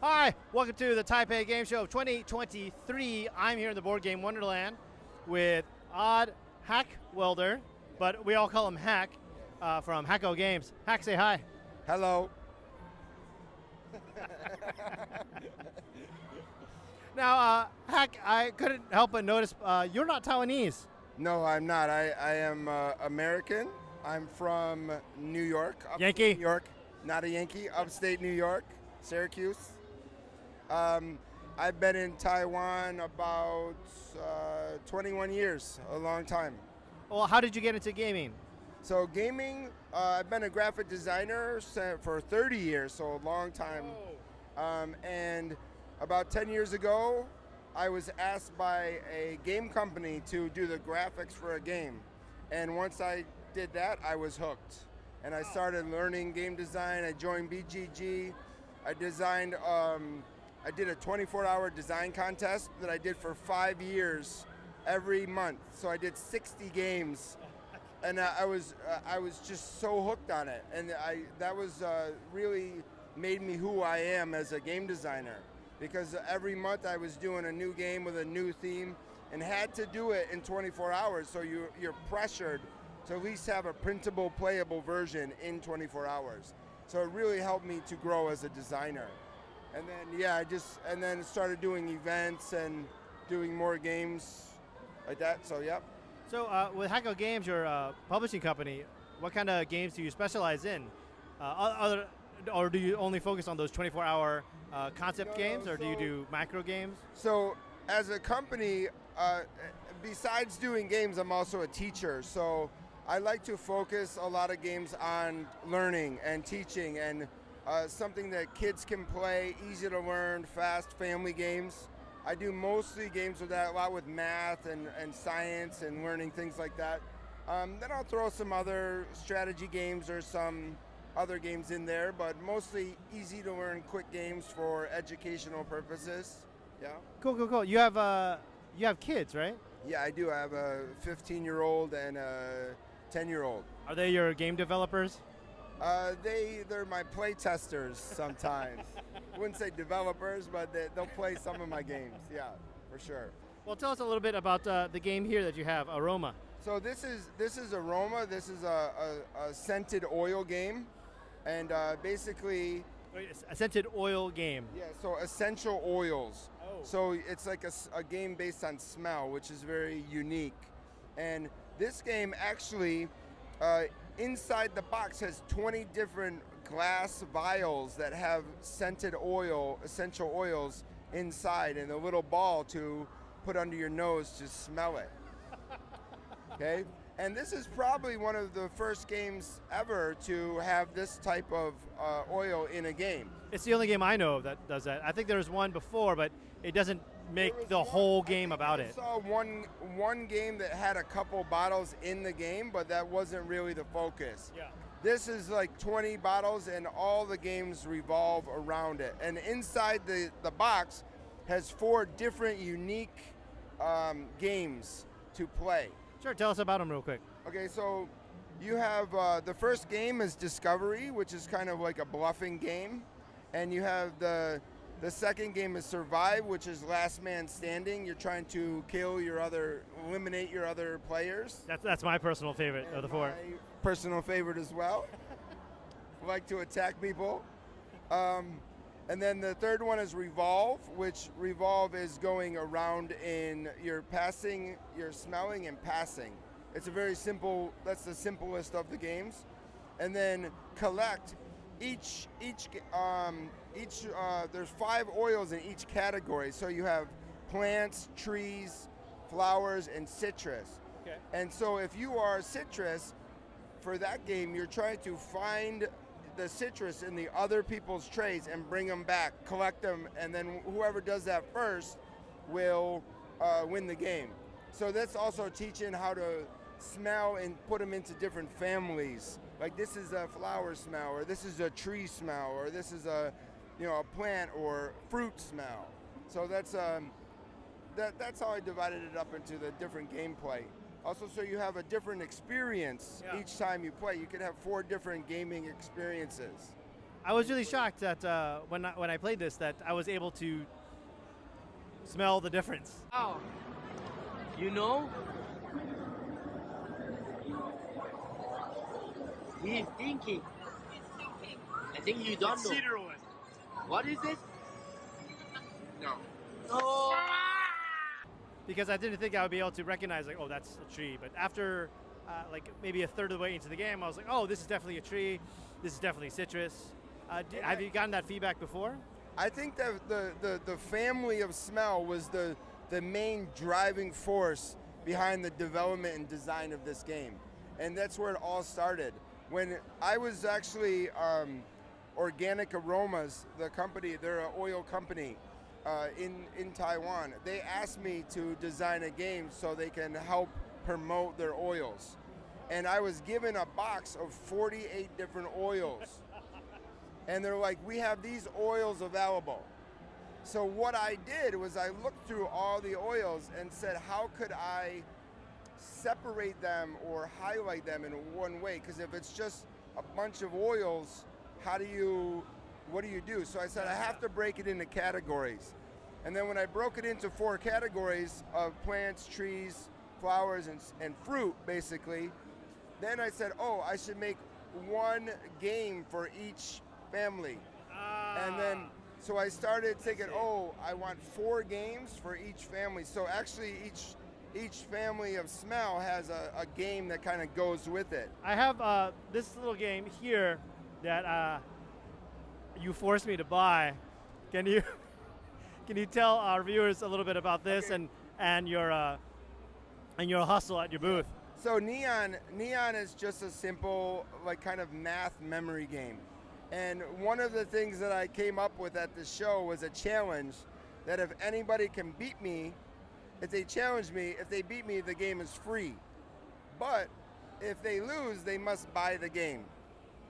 Hi, welcome to the Taipei Game Show of 2023. I'm here in the Board Game Wonderland with odd Hackwelder, but we all call him Hack, from Hacko Games. Hack, say hi. Hello. Now, Hack, I couldn't help but notice you're not Taiwanese. No, I'm not. I am American. I'm from New York. Yankee? New York. Not a Yankee. Upstate New York, Syracuse. I've been in Taiwan about 21 years, a long time. Well, how did you get into gaming? So gaming, I've been a graphic designer for 30 years, so a long time. And about 10 years ago, I was asked by a game company to do the graphics for a game. And once I did that, I was hooked. And I started learning game design. I joined BGG. I designed, I did a 24-hour design contest that I did for 5 years every month. So I did 60 games. And I was just so hooked on it. And that was really made me who I am as a game designer. Because every month I was doing a new game with a new theme and had to do it in 24 hours. So you're pressured to at least have a printable, playable version in 24 hours. So it really helped me to grow as a designer. And then, and then started doing events and doing more games like that, so yep. So with Hacko Games, your publishing company, what kind of games do you specialize in? Or do you only focus on those 24-hour concept games, or do you do macro games? So as a company, besides doing games, I'm also a teacher. So I like to focus a lot of games on learning and teaching and something that kids can play, easy to learn, fast family games. I do mostly games with that, a lot with math and science and learning things like that. Then I'll throw some other strategy games or some other games in there, but mostly easy to learn, quick games for educational purposes. Yeah. Cool. You have kids, right? Yeah, I do. I have a 15-year-old and a 10-year-old. Are they your game developers? They're my play testers sometimes. I wouldn't say developers, but they'll play some of my games. Yeah, for sure. Well, tell us a little bit about the game here that you have, Aroma. So this is Aroma. This is a scented oil game, and basically. A scented oil game. Yeah, so essential oils. Oh. So it's like a game based on smell, which is very unique. And this game actually, inside the box has 20 different glass vials that have scented oil, essential oils inside, and a little ball to put under your nose to smell it. Okay? And this is probably one of the first games ever to have this type of oil in a game. It's the only game I know of that does that. I think there was one before, but it doesn't make the whole game about it. I saw one game that had a couple bottles in the game, but that wasn't really the focus. Yeah. This is like 20 bottles, and all the games revolve around it. And inside the box has 4 different unique games to play. Sure, tell us about them real quick. Okay, so you have the first game is Discovery, which is kind of like a bluffing game. And you have the second game is Survive, which is last man standing. You're trying to eliminate your other players. That's my personal favorite of the 4. My personal favorite as well. Like to attack people. And then the third one is Revolve, which Revolve is going around in you're passing, you're smelling and passing. It's a very simple, that's the simplest of the games. And then Collect, there's 5 oils in each category. So you have plants, trees, flowers, and citrus. Okay. And so if you are citrus, for that game, you're trying to find the citrus in the other people's trays and bring them back, collect them, and then whoever does that first will win the game. So that's also teaching how to smell and put them into different families. Like this is a flower smell, or this is a tree smell, or this is a plant or fruit smell. So that's how I divided it up into the different gameplay. Also, so you have a different experience each time you play. You could have 4 different gaming experiences. I was really shocked that when I played this that I was able to smell the difference. Oh, you know? He's thinking. I think you don't know. Cedarwood. What is it? No. Oh! Because I didn't think I would be able to recognize like, oh, that's a tree. But after like maybe a third of the way into the game, I was like, oh, this is definitely a tree. This is definitely citrus. Have you gotten that feedback before? I think that the family of smell was the main driving force behind the development and design of this game. And that's where it all started. When I was actually Organic Aromas, the company, they're an oil company in Taiwan. They asked me to design a game so they can help promote their oils. And I was given a box of 48 different oils. And they're like, we have these oils available. So what I did was I looked through all the oils and said, how could I separate them or highlight them in one way? Because if it's just a bunch of oils, what do you do? So I said, I have to break it into categories. And then when I broke it into 4 categories of plants, trees, flowers, and fruit, basically, then I said, oh, I should make one game for each family. And then, so I started thinking, oh, I want 4 games for each family. So actually each family of smell has a game that kind of goes with it. I have this little game here that you forced me to buy. Can you tell our viewers a little bit about this and your hustle at your booth? So Neon is just a simple like kind of math memory game. And one of the things that I came up with at the show was a challenge that if anybody can beat me, if they challenge me, if they beat me, the game is free. But if they lose, they must buy the game.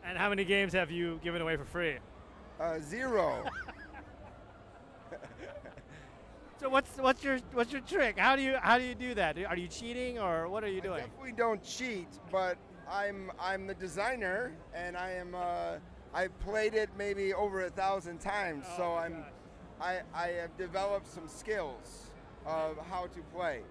And how many games have you given away for free? 0. So what's your trick? How do you do that? Are you cheating or what are you doing? I definitely don't cheat, but I'm the designer and I've played it maybe over 1,000 times. Oh, so I have developed some skills of how to play.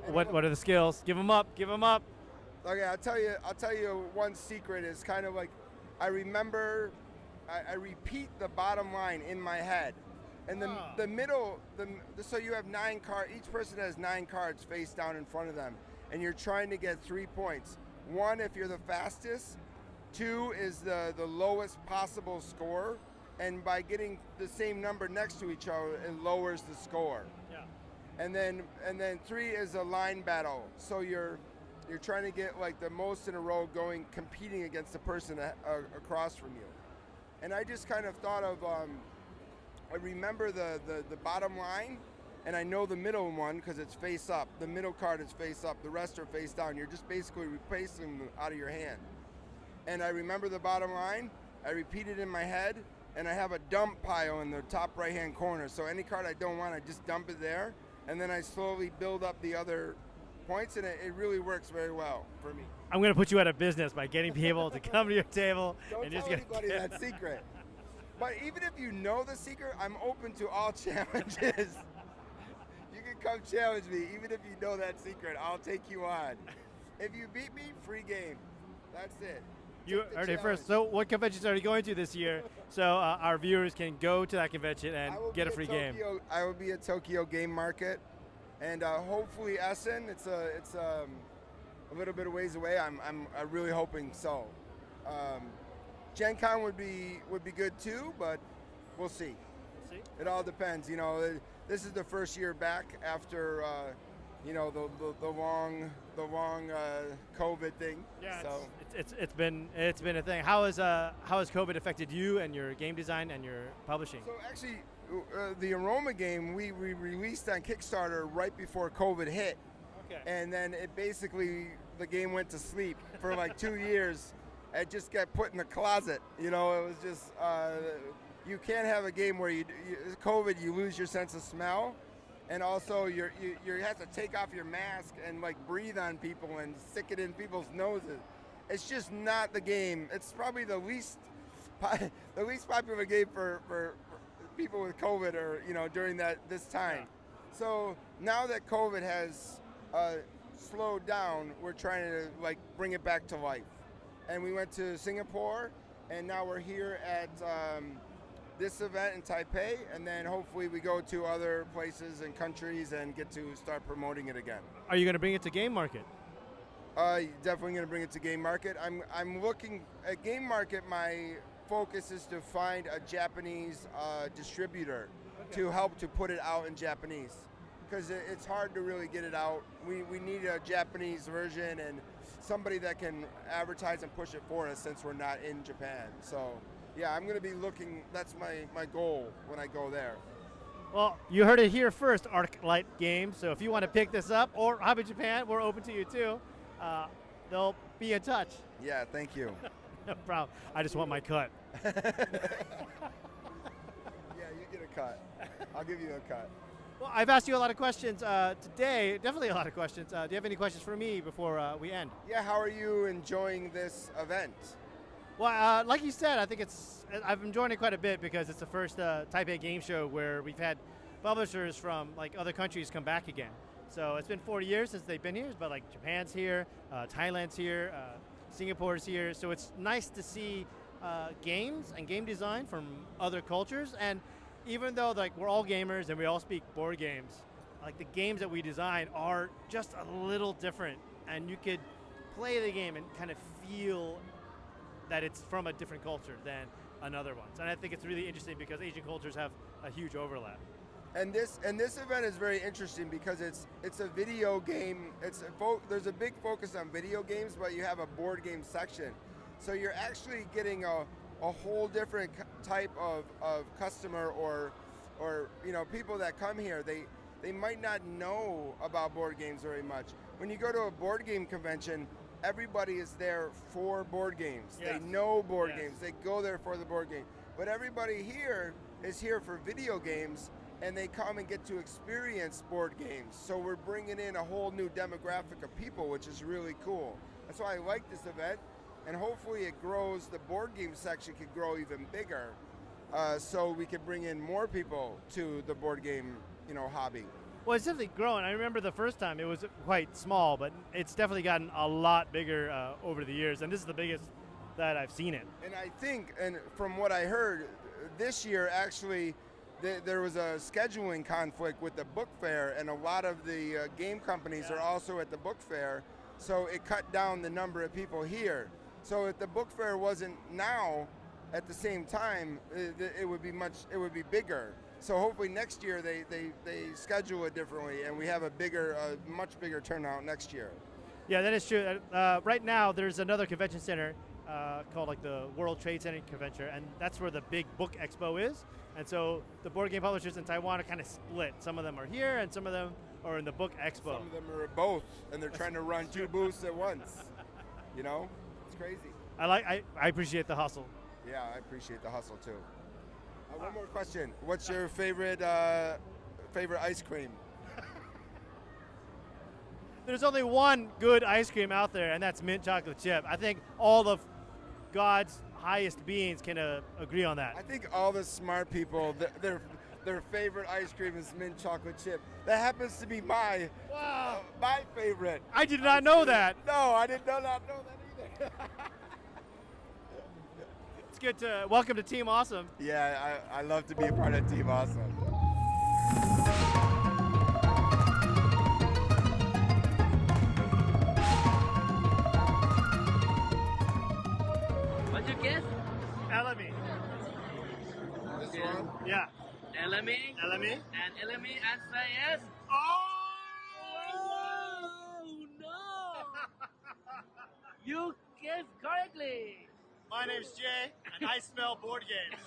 What are the skills? Give them up. Give them up. Okay, I'll tell you one secret is kind of like I repeat the bottom line in my head. And the middle, so you have 9 cards, each person has 9 cards face down in front of them, and you're trying to get 3 points. 1 if you're the fastest, 2 is the lowest possible score, and by getting the same number next to each other, it lowers the score. Yeah. And then 3 is a line battle, so you're trying to get like the most in a row going, competing against the person across from you. And I just kind of thought of, I remember the bottom line, and I know the middle one because it's face up. The middle card is face up. The rest are face down. You're just basically replacing them out of your hand. And I remember the bottom line. I repeat it in my head, and I have a dump pile in the top right-hand corner. So any card I don't want, I just dump it there, and then I slowly build up the other points, and it really works very well for me. I'm going to put you out of business by getting people to come to your table Don't and tell just get anybody that secret. But even if you know the secret, I'm open to all challenges. You can come challenge me. Even if you know that secret, I'll take you on. If you beat me, free game. That's it. You heard it first. So what conventions are you going to this year so our viewers can go to that convention and get a free game? I will be at Tokyo Game Market, and hopefully Essen. It's a little bit of ways away. I'm really hoping so. Gen Con would be good too, but we'll see. It all depends. You know, this is the first year back after you know the long COVID thing. Yeah, so it's been a thing. How has COVID affected you and your game design and your publishing? So actually, the Aroma game we released on Kickstarter right before COVID hit. Okay. And then it basically the game went to sleep for like 2 years. It just got put in the closet. You know, it was just you can't have a game where COVID you lose your sense of smell, and also you have to take off your mask and like breathe on people and stick it in people's noses. It's just not the game. It's probably the least the least popular game for people with COVID or during this time. Yeah. So now that COVID has slowed down, we're trying to bring it back to life. And we went to Singapore, and now we're here at this event in Taipei, and then hopefully we go to other places and countries and get to start promoting it again. Are you going to bring it to Game Market? Definitely going to bring it to Game Market. I'm looking at Game Market. My focus is to find a Japanese distributor to help to put it out in Japanese, because it's hard to really get it out. We need a Japanese version and somebody that can advertise and push it for us, since we're not in Japan. So yeah, I'm going to be looking. That's my goal when I go there. Well, you heard it here first, ArcLight Games. So if you want to pick this up, or Hobby Japan, we're open to you too. They'll be in touch. Yeah, thank you. No problem. I just want my cut. Yeah, you get a cut. I'll give you a cut. Well, I've asked you a lot of questions today, definitely a lot of questions. Do you have any questions for me before we end? Yeah, how are you enjoying this event? Well, like you said, I think I've enjoyed it quite a bit, because it's the first Taipei Game Show where we've had publishers from other countries come back again. So it's been 40 years since they've been here, but Japan's here, Thailand's here, Singapore's here. So it's nice to see games and game design from other cultures. And even though we're all gamers and we all speak board games, the games that we design are just a little different, and you could play the game and kind of feel that it's from a different culture than another ones. And I think it's really interesting because Asian cultures have a huge overlap. And this event is very interesting because it's a video game. There's a big focus on video games, but you have a board game section. So you're actually getting a whole different type of customer or people that come here. They might not know about board games very much. When you go to a board game convention, everybody is there for board games. Yes. They know board Yes. games. They go there for the board game. But everybody here is here for video games, and they come and get to experience board games. So we're bringing in a whole new demographic of people, which is really cool. That's why I like this event, and hopefully it grows. The board game section could grow even bigger, so we could bring in more people to the board game, hobby. Well, it's definitely grown. I remember the first time it was quite small, but it's definitely gotten a lot bigger over the years, and this is the biggest that I've seen it. And I think, and from what I heard, this year actually there was a scheduling conflict with the book fair, and a lot of the game companies are also at the book fair, so it cut down the number of people here. So if the book fair wasn't now at the same time, it would be bigger. So hopefully next year they schedule it differently, and we have a much bigger turnout next year. Yeah, that is true. Right now, there's another convention center called the World Trade Center Convention, and that's where the big book expo is. And so the board game publishers in Taiwan are kind of split. Some of them are here, and some of them are in the book expo. Some of them are at both, and they're trying to run two booths at once. It's crazy. I appreciate the hustle. Yeah, I appreciate the hustle too. One more question. What's your favorite ice cream? There's only one good ice cream out there, and that's mint chocolate chip. I think all of God's highest beings can agree on that. I think all the smart people, their favorite ice cream is mint chocolate chip. That happens to be my favorite. I did not know that. No, I did not know that either. It's good to welcome to Team Awesome. Yeah, I love to be a part of Team Awesome. What'd you guess? LME. This one? Yeah. LME. LME? And LME answer is. Oh no! You guessed correctly. My name's Jay, and I smell board games.